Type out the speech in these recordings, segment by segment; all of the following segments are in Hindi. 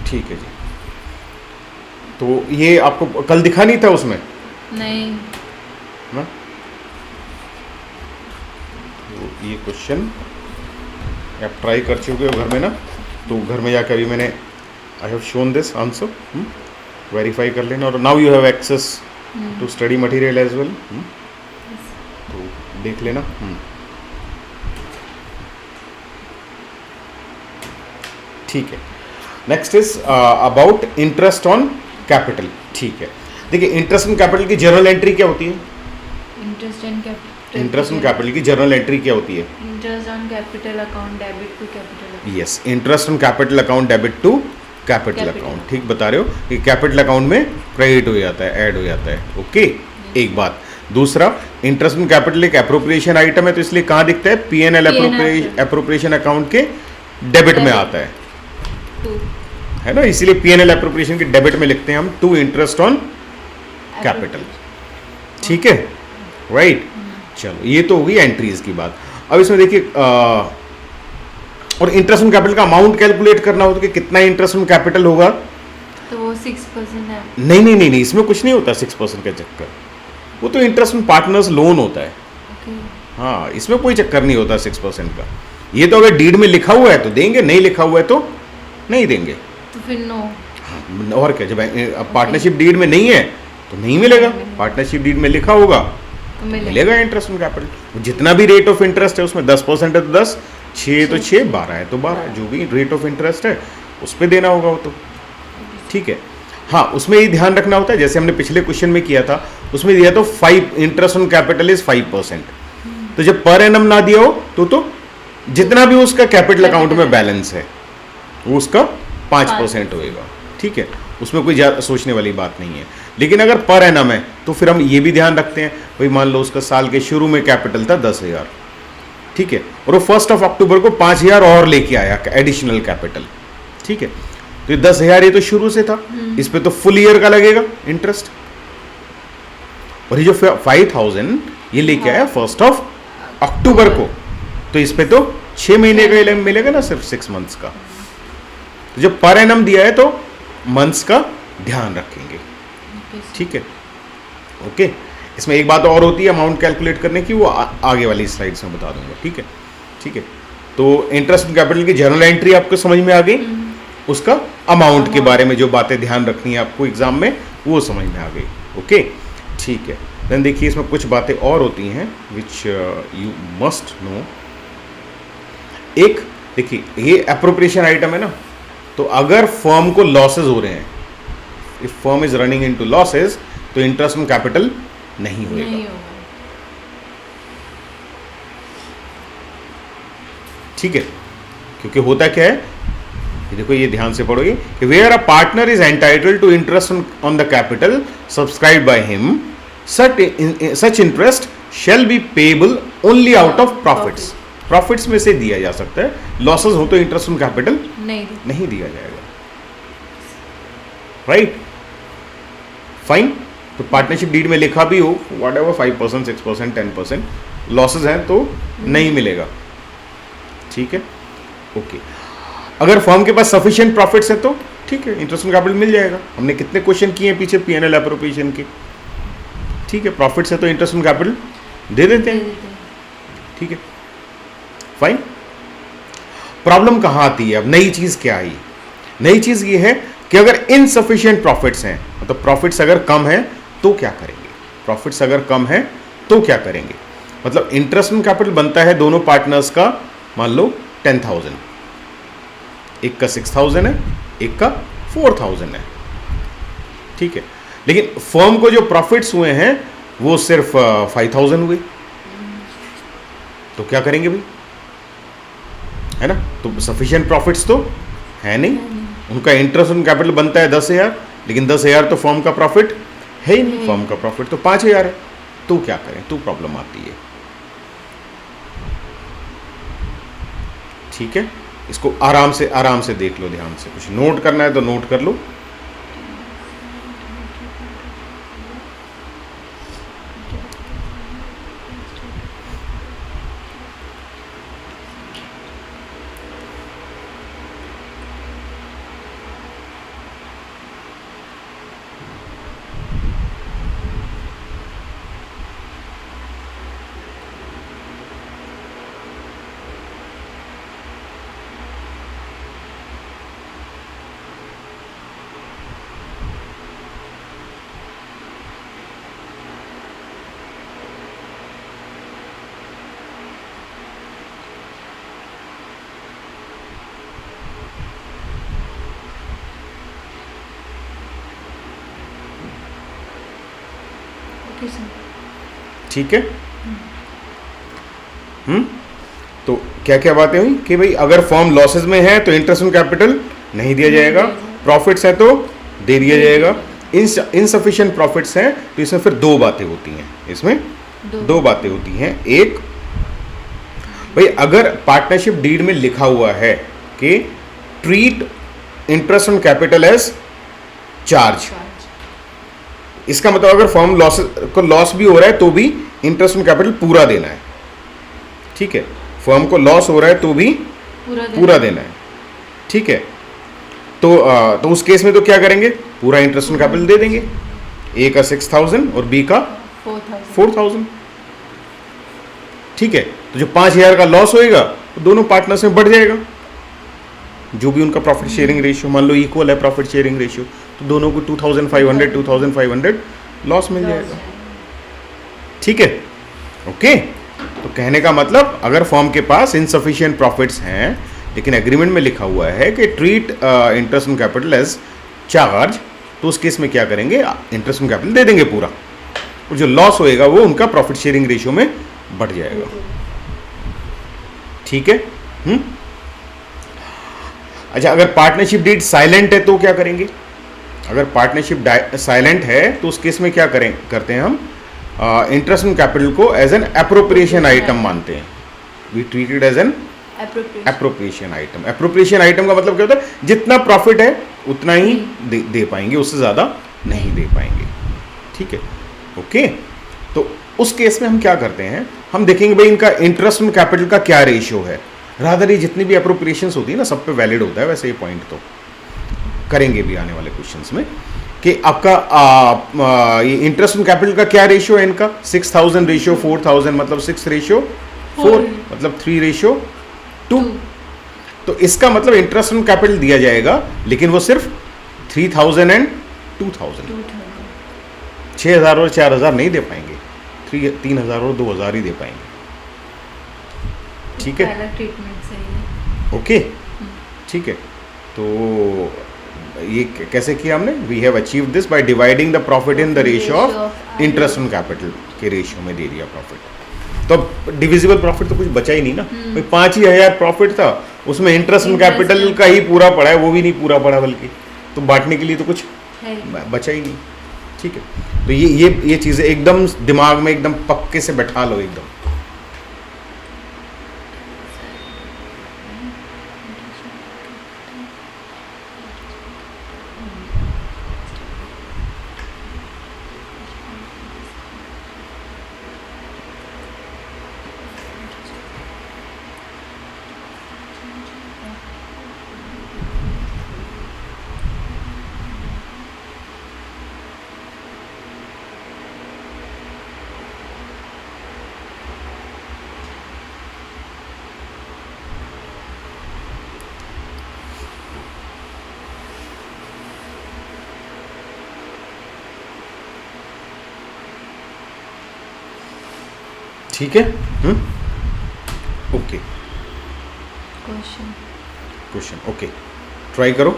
ठीक है जी। तो ये आपको कल दिखा नहीं था उसमें? नहीं। ना, तो ये क्वेश्चन आप ट्राई कर चुके हो घर में ना, तो घर में जाकर अभी मैंने I have shown this answer, verify कर लेना। और now you have access to study material as well, तो देख लेना। ठीक है। Next is about interest on capital. ठीक है, देखिए इंटरेस्ट ऑन कैपिटल की जर्नल एंट्री क्या होती है? इंटरेस्ट ऑन कैपिटल की जर्नल एंट्री क्या होती है? Interest on capital account debit to capital. Yes, interest on capital account debit to capital account. ठीक बता रहे हो कि कैपिटल अकाउंट में क्रेडिट हो जाता है, ऐड हो जाता है। ओके, एक बात। दूसरा, इंटरेस्ट ऑन कैपिटल एक एप्रोप्रिएशन आइटम है, तो इसलिए कहाँ दिखता है? पीएनएल एप्रोप्रिएशन अकाउंट के डेबिट में आता है ना, इसीलिए पीएनएल एप्रोप्रिएशन के डेबिट में लिखते हैं हम टू इंटरेस्ट ऑन कैपिटल। ठीक है, राइट। चलो, ये तो होगी एंट्रीज की बात। अब इसमें देखिए और इंटरेस्ट ऑन कैपिटल का अमाउंट कैलकुलेट करना हो तो कि कितना इंटरेस्ट ऑन कैपिटल होगा, तो वो 6% है। नहीं, इसमें कुछ नहीं होता 6% का चक्कर, वो तो इंटरेस्ट ऑन पार्टनर्स लोन होता है। हाँ, इसमें कोई चक्कर नहीं होता 6% का। ये तो अगर डीड में लिखा हुआ है तो देंगे, नहीं लिखा हुआ है तो नहीं देंगे। तो फिर नो। हाँ, और क्या, जब पार्टनरशिप डीड में नहीं है तो नहीं मिलेगा, पार्टनरशिप डीड में लिखा होगा तो मिलेगा इंटरेस्ट ऑन कैपिटल। जितना भी रेट ऑफ इंटरेस्ट है उसमें 10% है तो 10, 6 तो 6, 12 है तो 12, जो भी रेट ऑफ इंटरेस्ट है उस पर देना होगा वो तो। ठीक है। हाँ, उसमें ये ध्यान रखना होता है, जैसे हमने पिछले क्वेश्चन में किया था, उसमें दिया तो 5 इंटरेस्ट ऑन कैपिटल इज 5%। तो जब पर एनम ना दिया हो तो जितना भी उसका कैपिटल अकाउंट में बैलेंस है वो उसका 5% होएगा। ठीक है, उसमें कोई ज़्यादा सोचने वाली बात नहीं है। लेकिन अगर पर एनम है तो फिर हम ये भी ध्यान रखते हैं, भाई मान लो उसका साल के शुरू में कैपिटल था 10,000, ठीक है, और वो 1 अक्टूबर को 5,000 और लेके आया एडिशनल कैपिटल। ठीक है, तो ये 10,000 ये तो शुरू से था, इस पे तो फुल ईयर का लगेगा इंटरेस्ट। और ये जो 5,000 ये लेके आया 1 अक्टूबर को, तो इस पे तो 6 महीने का मिलेगा ना, सिर्फ 6 मंथ्स का। तो जब पर एनम दिया है तो मंथ्स का ध्यान रखेंगे। ठीक है, ओके। इसमें एक बात और होती है अमाउंट कैलकुलेट करने की, वो आगे वाली स्लाइड्स में बता दूंगा। ठीक है, ठीक है। तो इंटरेस्ट ऑन कैपिटल की जर्नल एंट्री आपको समझ में आ गई, उसका अमाउंट के बारे में जो बातें ध्यान रखनी है आपको एग्जाम में वो समझ में आ गई। ओके, ठीक है। देन देखिए इसमें कुछ बातें और होती हैं विच यू मस्ट नो। एक देखिए ये अप्रोप्रिएशन आइटम है ना, तो अगर फर्म को लॉसेज हो रहे हैं, if firm is running into losses, तो इंटरेस्ट ऑन कैपिटल नहीं होगा। ठीक है, क्योंकि होता क्या है, देखो ये ध्यान से पढ़ोगे कि where a partner is entitled to interest on the capital subscribe by him, such interest shall be payable only out of profits. Profits में से दिया जा सकता है, लॉसेस हो तो इंटरेस्ट ऑन कैपिटल नहीं दिया जाएगा। Right, fine. तो पार्टनरशिप डीड में लिखा भी हो वॉट एवर 5%, 6%, 10%, लॉसेज हैं तो नहीं मिलेगा। ठीक है, ओके। अगर फर्म के पास सफिशिएंट प्रॉफिट्स है तो ठीक है, इंटरेस्ट ऑन कैपिटल मिल जाएगा। हमने कितने क्वेश्चन किए हैं पीछे पीएनएल एप्रोप्रिएशन के। ठीक है, प्रॉफिट्स है तो इंटरेस्ट ऑन कैपिटल दे देते हैं। ठीक है, फाइन। प्रॉब्लम कहाँ आती है अब, नई चीज क्या आई? नई चीज ये है कि अगर इनसफिशिएंट प्रॉफिट्स हैं, मतलब प्रॉफिट्स अगर कम है तो क्या करेंगे? प्रॉफिट्स अगर कम है तो क्या करेंगे? मतलब इंटरेस्ट ऑन कैपिटल बनता है दोनों पार्टनर्स का, मान लो 10,000, एक का 6,000 है, एक का 4,000 है। ठीक है, लेकिन फर्म को जो प्रॉफिट्स हुए हैं वो सिर्फ 5,000 हुए, तो क्या करेंगे भाई? है ना, तो सफिशिएंट प्रॉफिट्स तो है नहीं। उनका इंटरेस्ट ऑन कैपिटल बनता है 10,000, लेकिन 10,000 तो फर्म का प्रॉफिट है ही नहीं, फर्म का प्रॉफिट तो 5,000 है। तो क्या करें? तो प्रॉब्लम आती है। ठीक है, इसको आराम से देख लो, ध्यान से। कुछ नोट करना है तो नोट कर लो। कुछ नहीं। ठीक है। तो क्या क्या बातें हुई कि भाई अगर फर्म लॉसेस में है तो इंटरेस्ट ऑन कैपिटल नहीं दिया जाएगा, प्रॉफिट्स है तो दे दिया जाएगा, इनसफिशिएंट प्रॉफिट्स हैं तो इसमें फिर दो बातें होती हैं, इसमें दो बातें होती हैं। एक भाई अगर पार्टनरशिप डीड में लिखा हुआ है कि treat interest on capital as charge, इसका मतलब अगर फर्म लॉस को लॉस भी हो रहा है तो भी इंटरेस्ट ऑन कैपिटल पूरा देना है। ठीक है, फर्म को लॉस हो रहा है तो भी पूरा देना है। ठीक है, तो उस केस में तो क्या करेंगे, पूरा इंटरेस्ट ऑन कैपिटल दे देंगे, ए का 6,000 और बी का 4,000। ठीक है, तो जो 5,000 का लॉस होएगा तो दोनों पार्टनर्स में बढ़ जाएगा, जो भी उनका प्रॉफिट शेयरिंग रेशियो मान लो इक्वल है प्रॉफिट शेयरिंग रेशियो, तो दोनों को 2,500 लॉस मिल जाएगा। ठीक है, ओके। तो कहने का मतलब अगर फर्म के पास इनसफिशिएंट प्रॉफिट्स हैं लेकिन एग्रीमेंट में लिखा हुआ है कि treat interest on capital as charge, तो उस केस में क्या करेंगे, इंटरेस्ट ऑन कैपिटल दे देंगे पूरा, और जो लॉस होएगा वो उनका प्रॉफिट शेयरिंग रेशियो में बढ़ जाएगा। ठीक है। अच्छा, अगर पार्टनरशिप डीड साइलेंट है तो क्या करेंगे, अगर पार्टनरशिप साइलेंट है तो उस केस में क्या करते हैं हम, इंटरेस्ट ऑन कैपिटल को एज एन एप्रोप्रिएशन आइटम मानते हैं। We treated as an appropriation item. Appropriation item का मतलब क्या होता है, जितना प्रॉफिट है उतना ही दे पाएंगे, उससे ज़्यादा नहीं दे पाएंगे। ठीक है, ओके। तो उस केस में हम क्या करते हैं, हम देखेंगे भाई इनका इंटरेस्ट ऑन कैपिटल का क्या रेशियो है। रादर ये जितनी भी अप्रोप्रिएशंस होती है ना सब पे वैलिड होता है, वैसे ये पॉइंट तो करेंगे भी आने वाले क्वेश्चंस में कि आपका ये इंटरेस्ट ऑन कैपिटल का क्या रेशियो है इनका, 6,000 रेशियो 4,000 मतलब 6:4 मतलब 3:2। तो इसका मतलब इंटरेस्ट ऑन कैपिटल दिया जाएगा लेकिन वो सिर्फ 3,000 एंड 2,000, 6,000 और 4,000 नहीं दे पाएंगे, 3,000 और 2,000 ही दे पाएंगे। ठीक है, ओके। ठीक है, तो ये कैसे किया हमने, we have achieve this by dividing the profit in the ratio of interest on capital के रेशियो में दे दिया प्रॉफिट। तो डिविजिबल प्रॉफिट तो कुछ बचा ही नहीं ना, भाई 5,000 प्रॉफिट था, उसमें इंटरेस्ट ऑन कैपिटल का ही पूरा पड़ा है, वो भी नहीं पूरा पड़ा बल्कि, तो बांटने के लिए तो कुछ बचा ही नहीं। ठीक है, तो ये चीज़ें एकदम दिमाग में एकदम पक्के से बैठा लो एकदम। ठीक है, ओके। क्वेश्चन ओके, ट्राई करो।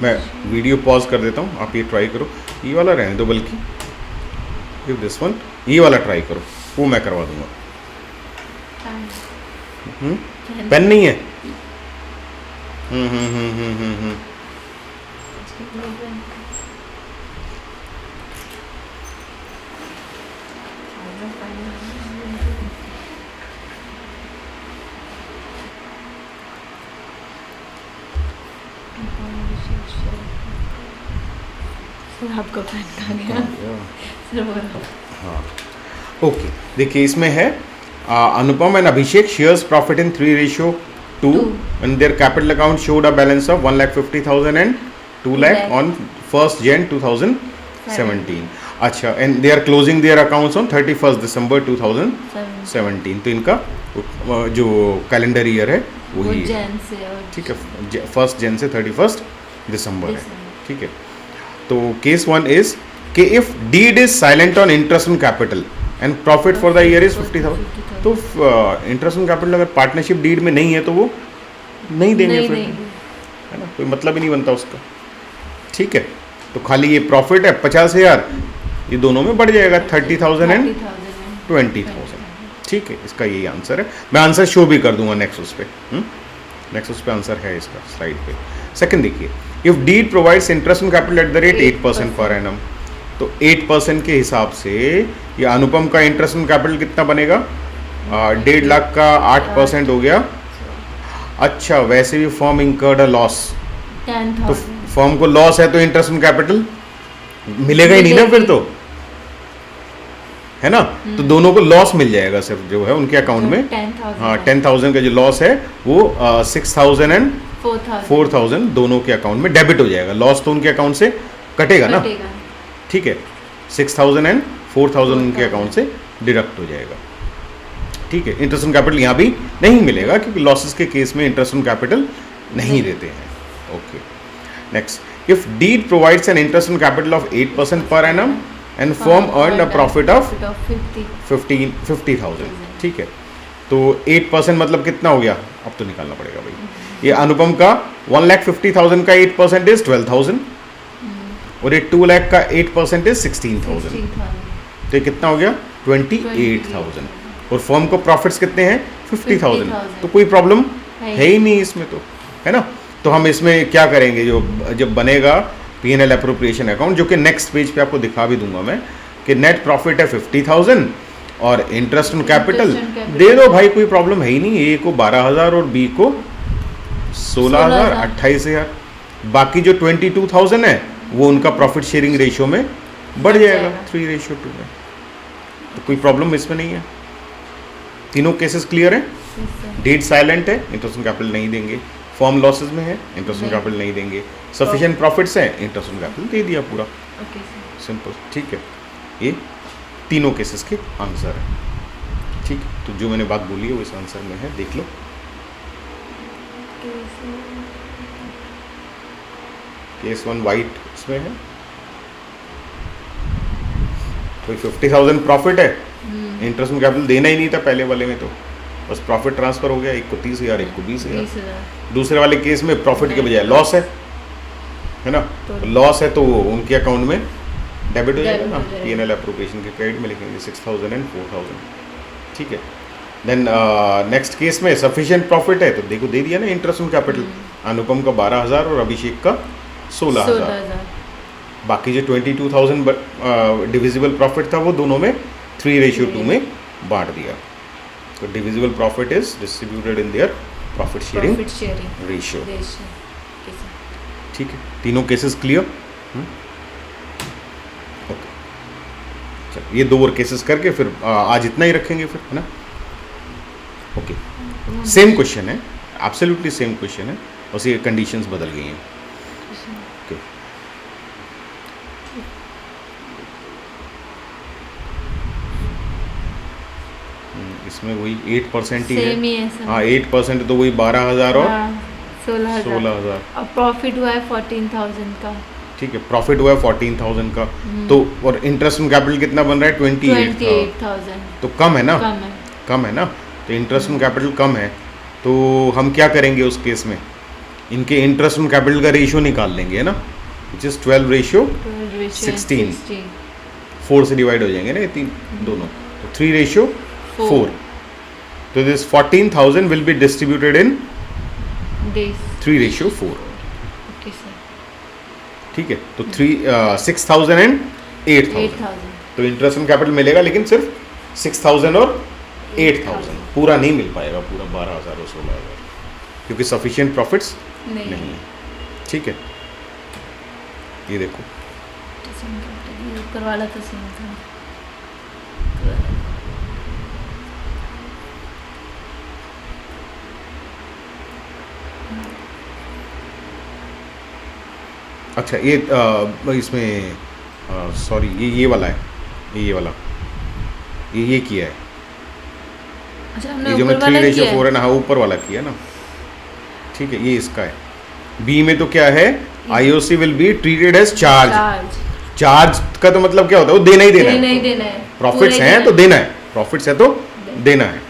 मैं वीडियो पॉज कर देता हूँ, आप ये ट्राई करो, ये वाला रहने दो, बल्कि गिव दिस वन, ये वाला ट्राई करो, वो मैं करवा दूंगा। पेन नहीं है? आपको पेन कहाँ गया? हाँ, ओके। देखिए इसमें है Anupam and Abhishek shares profit in 3:2 and their capital account showed a balance of 1,50,000 and 2 lakh on 1st Jan 2017. अच्छा, and they are closing their accounts on 31st December 2017. तो इनका जो कैलेंडर ईयर है वही है, ठीक है, 1st Jan से 31st दिसंबर है। ठीक है, तो केस 1 इज कि if deed is silent on interest on capital and profit for the year is 50,000, तो इंटरेस्ट ऑन कैपिटल अगर पार्टनरशिप डीड में नहीं है तो वो नहीं देंगे, फिर है ना, कोई मतलब ही नहीं बनता उसका। ठीक है, तो खाली ये प्रॉफिट है 50,000, ये दोनों में बढ़ जाएगा 30,000 एंड 20,000। ठीक है, इसका यही आंसर है। मैं आंसर शो भी कर दूंगा नेक्स्ट उस पे, नेक्स्ट उस पे आंसर है इसका स्लाइड पे। सेकंड देखिए, if deed provides interest on capital at the rate 8% per annum, तो 8% के हिसाब से ये अनुपम का इंटरेस्ट ऑन कैपिटल कितना बनेगा? 1.5 लाख का 8% हो गया। अच्छा, वैसे भी फर्म इंकर्ड अ लॉस, तो फर्म को लॉस है तो इंटरेस्ट ऑन कैपिटल मिलेगा ही नहीं ना फिर, तो है ना। तो दोनों को लॉस मिल जाएगा सिर्फ जो है उनके अकाउंट में। 10,000 का जो लॉस है वो 6,000 एंड 4,000 दोनों के अकाउंट में डेबिट हो जाएगा। लॉस तो उनके अकाउंट से कटेगा ना, ठीक है। 6,000 एंड 4,000 उनके अकाउंट से डिडक्ट हो जाएगा, ठीक है। इंटरेस्ट ऑन कैपिटल यहाँ भी नहीं मिलेगा क्योंकि लॉसेस के केस में इंटरेस्ट ऑन कैपिटल नहीं देते हैं। Okay, next, if deed provides an interest on capital of 8% per annum and firm earn a profit of 50,000, ठीक है। तो 8% मतलब कितना हो गया? अब तो निकालना पड़ेगा भाई। ये अनुपम का 1,50,000 का 8% इज 12,000 और ये 2 लाख का 8% इज 16,000, तो ये कितना हो गया? 28,000। और फर्म को प्रॉफिट्स कितने हैं? 50,000। तो कोई प्रॉब्लम है ही नहीं इसमें, तो है ना। तो हम इसमें क्या करेंगे, जो जब बनेगा P&L एप्रोप्रिएशन अकाउंट, जो कि नेक्स्ट पेज पे आपको दिखा भी दूंगा मैं, कि नेट प्रॉफिट है 50,000 और इंटरेस्ट ऑन कैपिटल दे दो भाई, कोई प्रॉब्लम है ही नहीं। ए को 12,000 और बी को 16,000, 28,000। बाकी जो 22,000 है वो उनका प्रॉफिट शेयरिंग रेशियो में बढ़ जाएगा 3:2 में, तो कोई प्रॉब्लम इसमें नहीं है। तीनों केसेस क्लियर है। डेट साइलेंट है, इंटरेस्ट ऑन कैपिटल नहीं देंगे। फॉर्म लॉसेस में है, इंटरेस्ट ऑन कैपिटल नहीं देंगे। सफिशिएंट प्रॉफिट्स है, इंटरेस्ट ऑन कैपिटल दे दिया पूरा, सिंपल, ठीक है। ये तीनों केसेस के आंसर है, ठीक है। तो जो मैंने बात बोली है वो इस आंसर में है, देख लो। केस 1 वाइट इसमें है, कोई 50,000 प्रॉफिट है, इंटरेस्ट ऑन कैपिटल देना ही नहीं था पहले वाले में, तो बस प्रॉफिट ट्रांसफर हो गया, एक को 30,000 एक को 20,000। दूसरे वाले केस में प्रॉफिट के बजाय लॉस है ना, तो लॉस है तो उनके अकाउंट में डेबिट हो जाएगा ना, P&L एप्रोप्रिएशन के क्रेडिट में लिखेंगे 6,000 एंड 4,000, ठीक है। देन नेक्स्ट केस में सफिशिएंट प्रॉफिट है, तो देखो दे दिया ना इंटरेस्ट ऑन कैपिटल, अनुपम का 12,000 और अभिषेक का 16,000। बाकी जो 22,000 डिविजिबल प्रॉफिट था वो दोनों में 3:2 में बांट दिया। तो divisible profit is distributed in their profit sharing ratio, ठीक है। तीनों केसेस क्लियर। ओके, चलो ये 2 और केसेस करके फिर आज इतना ही रखेंगे फिर, है ना। ओके, सेम क्वेश्चन है, एब्सोल्युटली सेम क्वेश्चन है, बस ये कंडीशंस बदल गई हैं। ओके, इसमें वही 8% ही है। हाँ, 8% तो वही 12,000 और 16,000। अब प्रॉफिट हुआ है 14,000 का, ठीक है। प्रॉफिट हुआ है 14,000 का, तो और इंटरेस्ट ऑन कैपिटल कितना बन रहा है? 28,000। तो कम है ना, कम है ना। तो इंटरेस्ट ऑन कैपिटल कम है, तो हम क्या करेंगे उस केस में? इनके इंटरेस्ट ऑन कैपिटल का रेशियो निकाल लेंगे, है ना, विच इज 12:16। 4 से डिवाइड हो जाएंगे ना ये तीन दोनों, तो 3:4। तो this 14,000 will be distributed in 3:4, ठीक है। तो 6,000 एंड 8,000, तो इंटरेस्ट ऑन कैपिटल मिलेगा, लेकिन सिर्फ 6,000 और 8,000, पूरा नहीं मिल पाएगा, पूरा 12,000 और 16,000, क्योंकि सफिशिएंट प्रॉफिट्स नहीं है, ठीक है। ये देखो ऊपर वाला तो सेम था। अच्छा, ये इसमें सॉरी, ये वाला है, ये वाला ये किया है। अच्छा, ये जो मैं 3:4 है ना, हाँ ऊपर वाला किया ना, ठीक है। ये इसका है। बी में तो क्या है? IOC will be treated as charge. Charge का तो मतलब क्या होता है? वो देना ही देना है। प्रॉफिट्स हैं तो देना है, प्रॉफिट्स है तो देना है,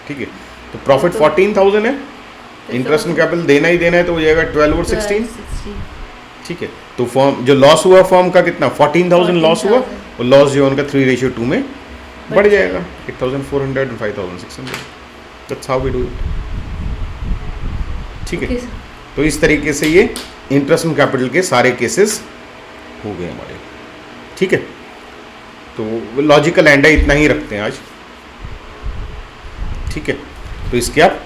ठीक है। तो प्रॉफिट 14,000 है, इंटरेस्ट ऑन कैपिटल देना ही देना है, तो हो जाएगा 12 और 16, ठीक है, तो फॉर्म जो लॉस हुआ फॉर्म का कितना 14,000 लॉस हुआ, 14,000 और लॉस जो है उनका 3:2 में बढ़ बढ़ जाएगा 8,400 and 5,600। That's how we do it. ठीक है, Okay, sir. तो इस तरीके से ये इंटरेस्ट ऑन कैपिटल के सारे केसेस हो गए हमारे। ठीक है, तो लॉजिकल एंड है, इतना ही रखते हैं आज। ठीक है, तो इसके आप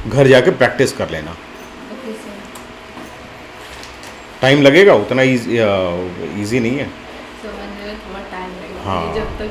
घर जाके प्रैक्टिस कर लेना। Okay, sir. टाइम लगेगा, उतना इजी नहीं है। समझने में थोड़ा टाइम लगेगा हाँ। जब तक